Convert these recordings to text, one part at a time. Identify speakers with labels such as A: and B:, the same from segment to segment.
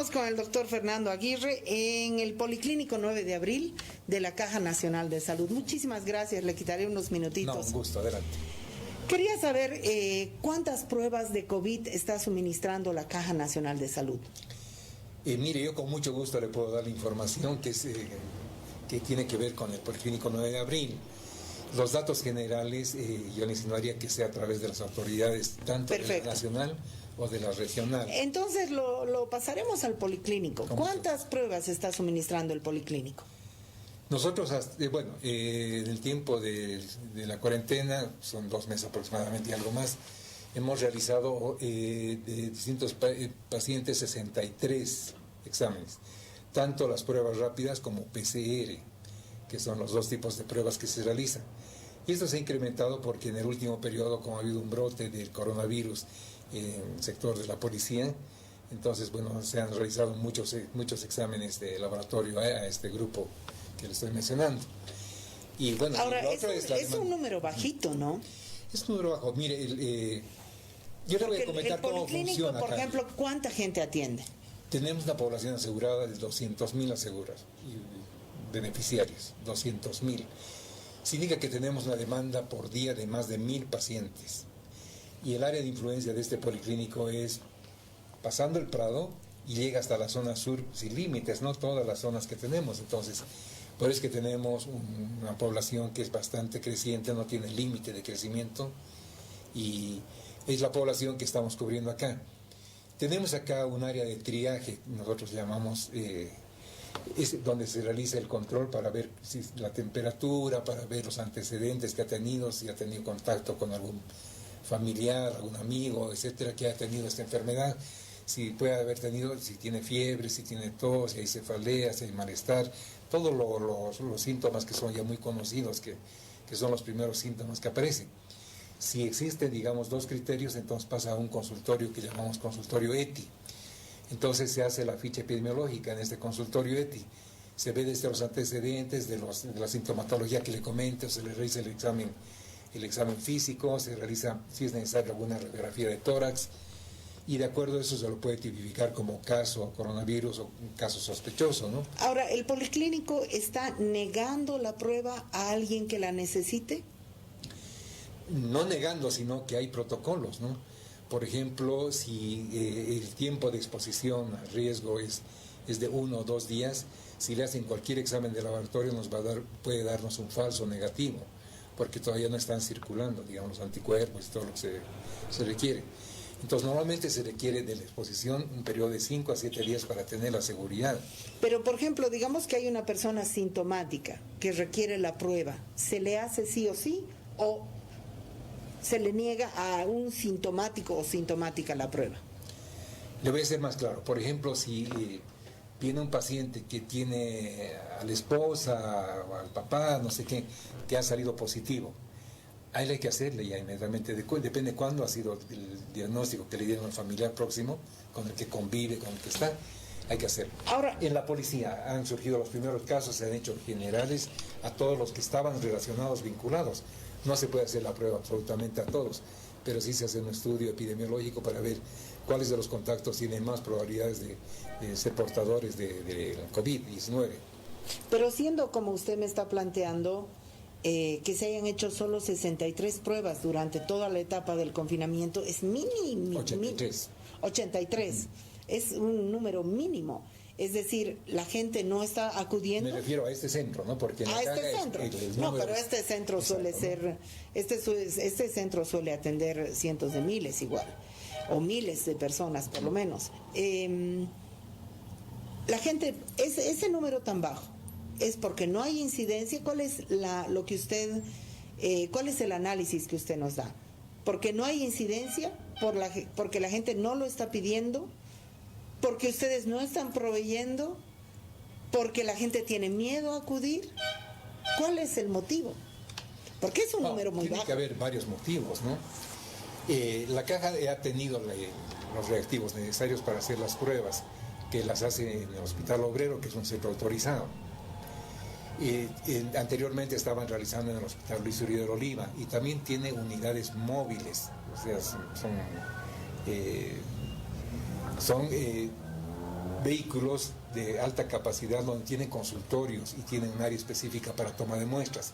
A: Estamos con el doctor Fernando Aguirre en el Policlínico 9 de abril de la Caja Nacional de Salud. Muchísimas gracias, le quitaré unos minutitos.
B: No, un gusto, adelante.
A: Quería saber cuántas pruebas de COVID está suministrando la Caja Nacional de Salud.
B: Mire, yo con mucho gusto le puedo dar la información que tiene que ver con el Policlínico 9 de abril. Los datos generales yo le insinuaría que sea a través de las autoridades, tanto de la nacional o de la regional.
A: Entonces lo pasaremos al Policlínico. ¿Cuántas pruebas está suministrando el Policlínico?
B: Nosotros, en el tiempo de la cuarentena, son 2 meses aproximadamente y algo más, hemos realizado de distintos pacientes 63 exámenes, tanto las pruebas rápidas como PCR, que son los 2 tipos de pruebas que se realizan. Y esto se ha incrementado porque en el último periodo, como ha habido un brote del coronavirus en el sector de la policía, entonces, se han realizado muchos exámenes de laboratorio a este grupo que le estoy mencionando. Y bueno,
A: ahora, es un número bajito, ¿no?
B: Es un número bajo. Mire, yo le voy a comentar cómo funciona.
A: Por ejemplo, ¿cuánta gente atiende?
B: Tenemos una población asegurada de 200,000 asegurados y beneficiarios, 200,000. Significa que tenemos una demanda por día de más de 1,000 pacientes. Y el área de influencia de este policlínico es pasando el Prado y llega hasta la zona sur sin límites, no todas las zonas que tenemos. Entonces, por eso es que tenemos una población que es bastante creciente, no tiene límite de crecimiento, y es la población que estamos cubriendo acá. Tenemos acá un área de triaje, nosotros llamamos, es donde se realiza el control para ver si la temperatura, para ver los antecedentes que ha tenido, si ha tenido contacto con algún familiar, algún amigo, etcétera, que ha tenido esta enfermedad, si puede haber tenido, si tiene fiebre, si tiene tos, si hay cefalea, si hay malestar, todos los síntomas que son ya muy conocidos, que son los primeros síntomas que aparecen. Si existen, digamos, 2 criterios, entonces pasa a un consultorio que llamamos consultorio ETI. Entonces se hace la ficha epidemiológica en este consultorio ETI. Se ve desde los antecedentes, de la sintomatología que le comento, se le realiza el examen físico, se realiza, si es necesario, alguna radiografía de tórax, y de acuerdo a eso se lo puede tipificar como caso coronavirus o un caso sospechoso, ¿no?
A: Ahora, ¿el Policlínico está negando la prueba a alguien que la necesite?
B: No negando, sino que hay protocolos, ¿no? Por ejemplo, si el tiempo de exposición al riesgo es de 1 o 2 días, si le hacen cualquier examen de laboratorio puede darnos un falso negativo, porque todavía no están circulando, digamos, los anticuerpos y todo lo que se requiere. Entonces, normalmente se requiere de la exposición un periodo de 5 a 7 días para tener la seguridad.
A: Pero, por ejemplo, digamos que hay una persona sintomática que requiere la prueba, ¿se le hace sí o sí o se le niega a un sintomático o sintomática la prueba?
B: Le voy a ser más claro. Por ejemplo, si viene un paciente que tiene a la esposa o al papá, no sé qué, que ha salido positivo, a él hay que hacerle ya inmediatamente, depende cuándo ha sido el diagnóstico que le dieron al familiar próximo, con el que convive, con el que está, hay que hacerlo. Ahora, en la policía han surgido los primeros casos, se han hecho generales a todos los que estaban relacionados, vinculados. No se puede hacer la prueba absolutamente a todos, pero sí se hace un estudio epidemiológico para ver cuáles de los contactos tienen más probabilidades de ser portadores de COVID-19.
A: Pero siendo como usted me está planteando, que se hayan hecho solo 63 pruebas durante toda la etapa del confinamiento, es mínimo. 83. Es un número mínimo. Es decir, la gente no está acudiendo.
B: Me refiero a este centro, ¿no? Porque
A: a este centro. No, pero este centro suele ser, este centro suele atender cientos de miles igual, o miles de personas por lo menos. La gente, ese número tan bajo, ¿es porque no hay incidencia? ¿Cuál es cuál es el análisis que usted nos da? ¿Porque no hay incidencia? ¿Porque la gente no lo está pidiendo? ¿Porque ustedes no están proveyendo? ¿Porque la gente tiene miedo a acudir? ¿Cuál es el motivo? Porque es un número muy bajo.
B: Tiene que haber varios motivos, ¿no? La caja ha tenido los reactivos necesarios para hacer las pruebas, que las hace en el Hospital Obrero, que es un centro autorizado. Anteriormente estaban realizando en el Hospital Luis Uribe de Oliva, y también tiene unidades móviles, o sea, son vehículos de alta capacidad donde tienen consultorios y tienen un área específica para toma de muestras.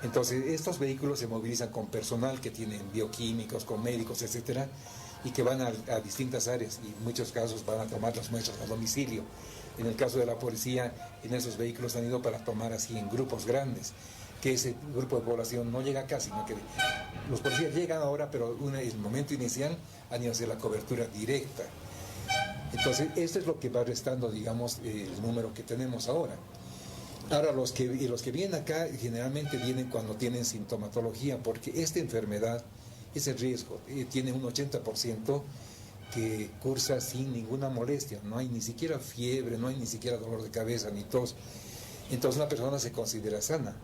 B: Entonces, estos vehículos se movilizan con personal que tienen bioquímicos, con médicos, etcétera, y que van a distintas áreas y en muchos casos van a tomar las muestras a domicilio. En el caso de la policía, en esos vehículos han ido para tomar así en grupos grandes, que ese grupo de población no llega acá, sino que los policías llegan ahora, pero en el momento inicial han ido a hacer la cobertura directa. Entonces, esto es lo que va restando, digamos, el número que tenemos ahora. Ahora, los que vienen acá generalmente vienen cuando tienen sintomatología, porque esta enfermedad es el riesgo. Tiene un 80% que cursa sin ninguna molestia. No hay ni siquiera fiebre, no hay ni siquiera dolor de cabeza, ni tos. Entonces, una persona se considera sana,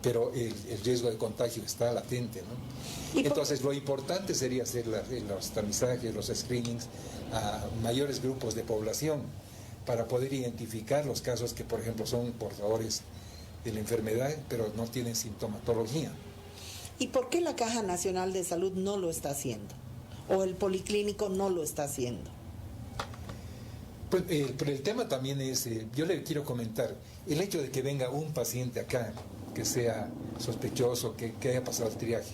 B: pero el riesgo de contagio está latente, ¿no? Entonces, lo importante sería hacer los tamizajes, los screenings a mayores grupos de población, para poder identificar los casos que, por ejemplo, son portadores de la enfermedad, pero no tienen sintomatología.
A: ¿Y por qué la Caja Nacional de Salud no lo está haciendo? ¿O el policlínico no lo está haciendo?
B: Pues pero el tema también es, yo le quiero comentar, el hecho de que venga un paciente acá, que sea sospechoso, que haya pasado el triaje,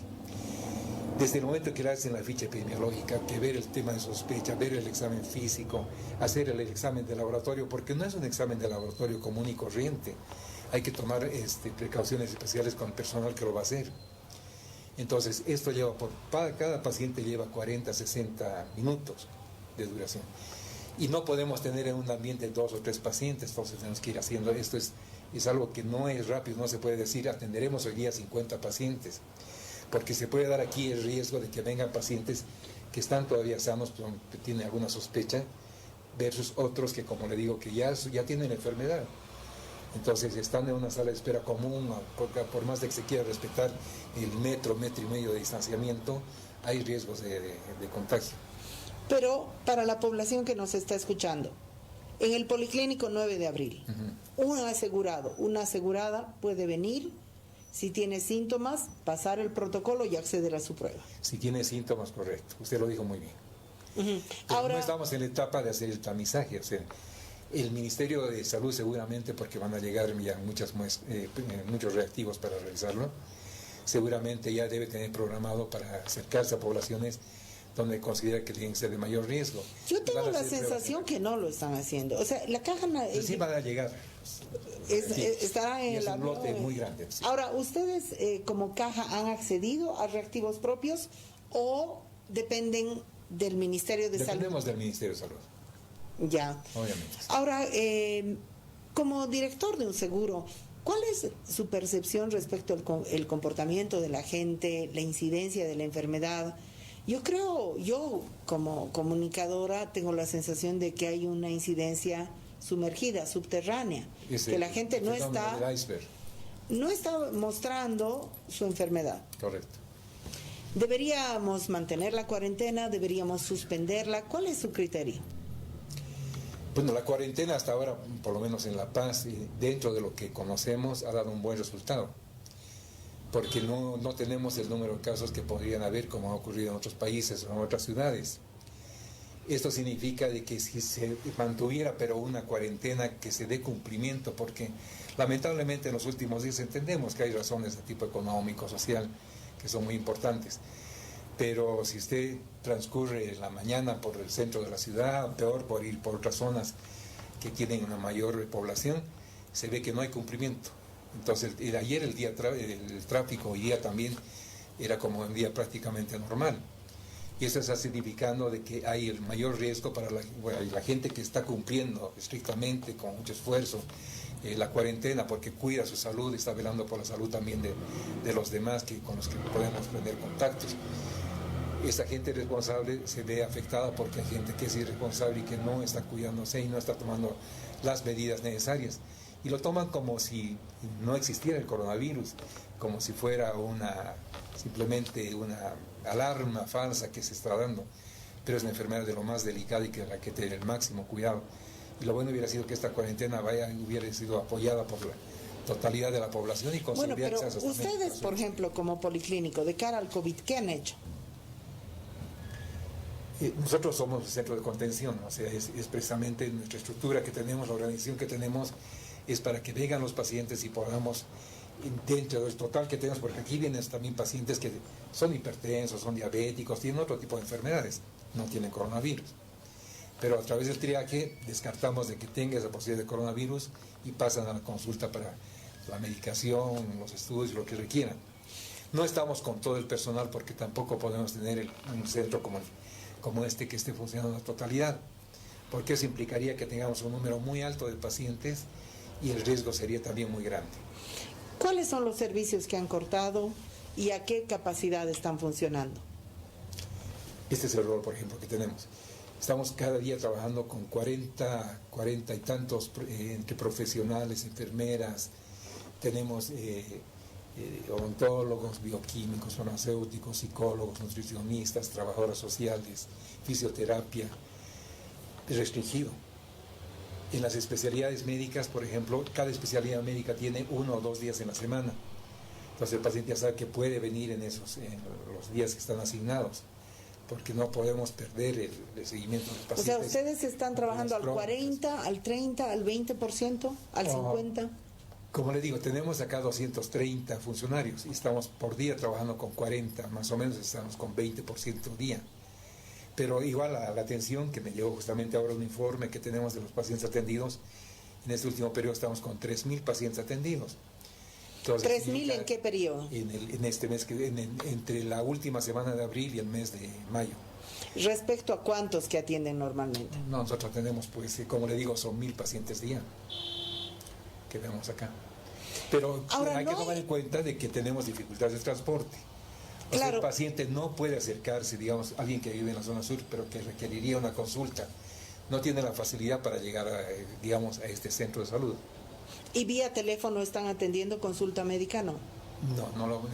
B: desde el momento que le hacen la ficha epidemiológica, que ver el tema de sospecha, ver el examen físico, hacer el examen de laboratorio, porque no es un examen de laboratorio común y corriente. Hay que tomar precauciones especiales con el personal que lo va a hacer. Entonces, esto lleva cada paciente lleva 40, 60 minutos de duración. Y no podemos tener en un ambiente 2 o 3 pacientes, entonces tenemos que ir haciendo esto. Es algo que no es rápido, no se puede decir, atenderemos hoy día 50 pacientes. Porque se puede dar aquí el riesgo de que vengan pacientes que están todavía sanos, que tienen alguna sospecha, versus otros que, como le digo, que ya tienen la enfermedad. Entonces están en una sala de espera común, por más de que se quiera respetar el metro y medio de distanciamiento, hay riesgos de contagio.
A: Pero para la población que nos está escuchando, en el Policlínico 9 de abril, una asegurada puede venir. Si tiene síntomas, pasar el protocolo y acceder a su prueba.
B: Si tiene síntomas, correcto. Usted lo dijo muy bien. Ahora, no estamos en la etapa de hacer el tamizaje. O sea, el Ministerio de Salud seguramente, porque van a llegar ya muchos reactivos para realizarlo, seguramente ya debe tener programado para acercarse a poblaciones donde considera que tienen que ser de mayor riesgo.
A: Yo tengo la sensación que no lo están haciendo. O sea, la caja...
B: sí van a llegar.
A: Estará en
B: es un lote muy grande. Sí.
A: Ahora, ¿ustedes como caja han accedido a reactivos propios o dependen del Ministerio de Salud?
B: Dependemos del Ministerio de Salud.
A: Ya.
B: Obviamente.
A: Ahora, como director de un seguro, ¿cuál es su percepción respecto al comportamiento de la gente, la incidencia de la enfermedad? Yo como comunicadora tengo la sensación de que hay una incidencia sumergida, subterránea, que la gente no está mostrando su enfermedad.
B: Correcto.
A: ¿Deberíamos mantener la cuarentena? ¿Deberíamos suspenderla? ¿Cuál es su criterio?
B: Bueno, la cuarentena hasta ahora, por lo menos en La Paz, dentro de lo que conocemos, ha dado un buen resultado, porque no tenemos el número de casos que podrían haber, como ha ocurrido en otros países o en otras ciudades. Esto significa de que si se mantuviera, pero una cuarentena que se dé cumplimiento, porque lamentablemente en los últimos días entendemos que hay razones de tipo económico, social, que son muy importantes. Pero si usted transcurre la mañana por el centro de la ciudad, peor por ir por otras zonas que tienen una mayor población, se ve que no hay cumplimiento. Entonces, ayer el tráfico, hoy día también, era como un día prácticamente normal. Y eso está significando de que hay el mayor riesgo para la gente que está cumpliendo estrictamente, con mucho esfuerzo, la cuarentena, porque cuida su salud, está velando por la salud también de los demás con los que podemos tener contactos. Esa gente responsable se ve afectada porque hay gente que es irresponsable y que no está cuidándose y no está tomando las medidas necesarias. Y lo toman como si no existiera el coronavirus, como si fuera simplemente una alarma falsa que se está dando. Pero es una enfermedad de lo más delicada y que la que tiene el máximo cuidado. Y lo bueno hubiera sido que esta cuarentena hubiera sido apoyada por la totalidad de la población y
A: Bueno, pero ustedes, por ejemplo, como policlínico, de cara al COVID, ¿qué han hecho?
B: Nosotros somos el centro de contención, o sea, es precisamente nuestra estructura que tenemos, la organización que tenemos, es para que vengan los pacientes y podamos, dentro del total que tenemos, porque aquí vienen también pacientes que son hipertensos, son diabéticos, tienen otro tipo de enfermedades, no tienen coronavirus. Pero a través del triaje descartamos de que tenga esa posibilidad de coronavirus y pasan a la consulta para la medicación, los estudios, lo que requieran. No estamos con todo el personal porque tampoco podemos tener un centro como este que esté funcionando en la totalidad, porque eso implicaría que tengamos un número muy alto de pacientes y el riesgo sería también muy grande.
A: ¿Cuáles son los servicios que han cortado y a qué capacidad están funcionando?
B: Este es el rol, por ejemplo, que tenemos. Estamos cada día trabajando con 40 y tantos entre profesionales, enfermeras, tenemos odontólogos, bioquímicos, farmacéuticos, psicólogos, nutricionistas, trabajadoras sociales, fisioterapia. Es restringido. En las especialidades médicas, por ejemplo, cada especialidad médica tiene 1 o 2 días en la semana. Entonces el paciente ya sabe que puede venir en los días que están asignados, porque no podemos perder el seguimiento del paciente.
A: O sea, ¿ustedes están trabajando al 40, al 30, al 20%, al 50%?
B: Como le digo, tenemos acá 230 funcionarios y estamos por día trabajando con 40, más o menos estamos con 20% día. Pero igual a la atención, que me llegó justamente ahora un informe que tenemos de los pacientes atendidos, en este último periodo estamos con 3.000 pacientes atendidos. Entonces,
A: ¿3.000 en qué periodo?
B: En este mes, entre la última semana de abril y el mes de mayo.
A: ¿Respecto a cuántos que atienden normalmente?
B: No, nosotros tenemos, pues, como le digo, son 1.000 pacientes día que vemos acá. Pero ahora, hay que tomar en cuenta de que tenemos dificultades de transporte. O sea, el paciente no puede acercarse, digamos, alguien que vive en la zona sur, pero que requeriría una consulta, no tiene la facilidad para llegar digamos, a este centro de salud.
A: ¿Y vía teléfono están atendiendo consulta médica? No.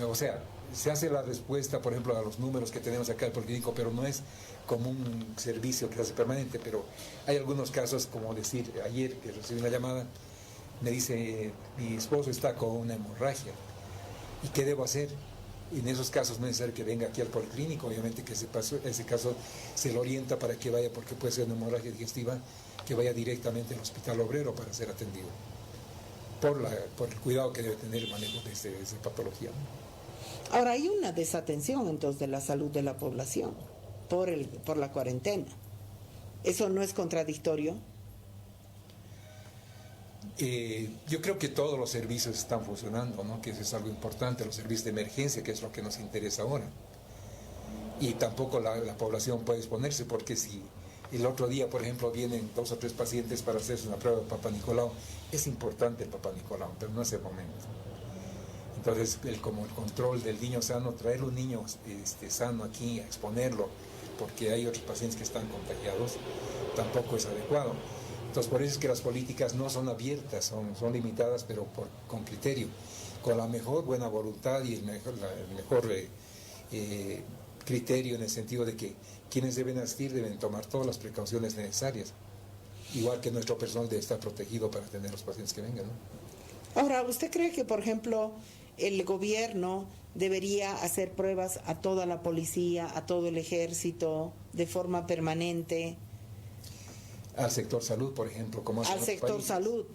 B: O sea, se hace la respuesta, por ejemplo, a los números que tenemos acá del Policlínico, pero no es como un servicio que se hace permanente, pero hay algunos casos, como decir, ayer que recibí una llamada, me dice, mi esposo está con una hemorragia, ¿y qué debo hacer? Y en esos casos no es necesario que venga aquí al Policlínico, obviamente que ese caso se lo orienta para que vaya, porque puede ser una hemorragia digestiva, que vaya directamente al Hospital Obrero para ser atendido, por el cuidado que debe tener el manejo de esa patología.
A: Ahora, hay una desatención entonces de la salud de la población por la cuarentena. ¿Eso no es contradictorio?
B: Yo creo que todos los servicios están funcionando, ¿no? Que eso es algo importante, los servicios de emergencia, que es lo que nos interesa ahora. Y tampoco la población puede exponerse, porque si el otro día, por ejemplo, vienen 2 o 3 pacientes para hacerse una prueba de Papá Nicolau, es importante el Papá Nicolau, pero no es el momento. Entonces, como el control del niño sano, traer un niño sano aquí, a exponerlo, porque hay otros pacientes que están contagiados, tampoco es adecuado. Entonces, por eso es que las políticas no son abiertas, son limitadas, pero con criterio, con la mejor buena voluntad y el mejor criterio, en el sentido de que quienes deben asistir deben tomar todas las precauciones necesarias, igual que nuestro personal debe estar protegido para atender a los pacientes que vengan, ¿no?
A: Ahora, ¿usted cree que, por ejemplo, el gobierno debería hacer pruebas a toda la policía, a todo el ejército, de forma permanente?
B: Al sector salud, por ejemplo, como
A: al sector salud.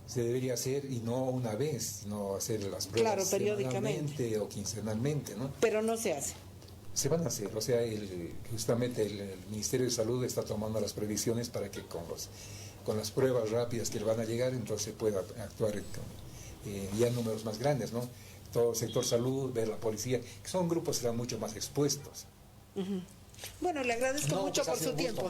B: Se debería hacer, y no una vez, sino hacer las pruebas
A: periódicamente
B: o quincenalmente, ¿no?
A: Pero no se hace.
B: Se van a hacer, o sea, justamente el Ministerio de Salud está tomando las previsiones para que con las pruebas rápidas que le van a llegar, entonces se pueda actuar ya en números más grandes, ¿no? Todo el sector salud, ver la policía, que son grupos que están mucho más expuestos.
A: Bueno, le agradezco mucho por su tiempo.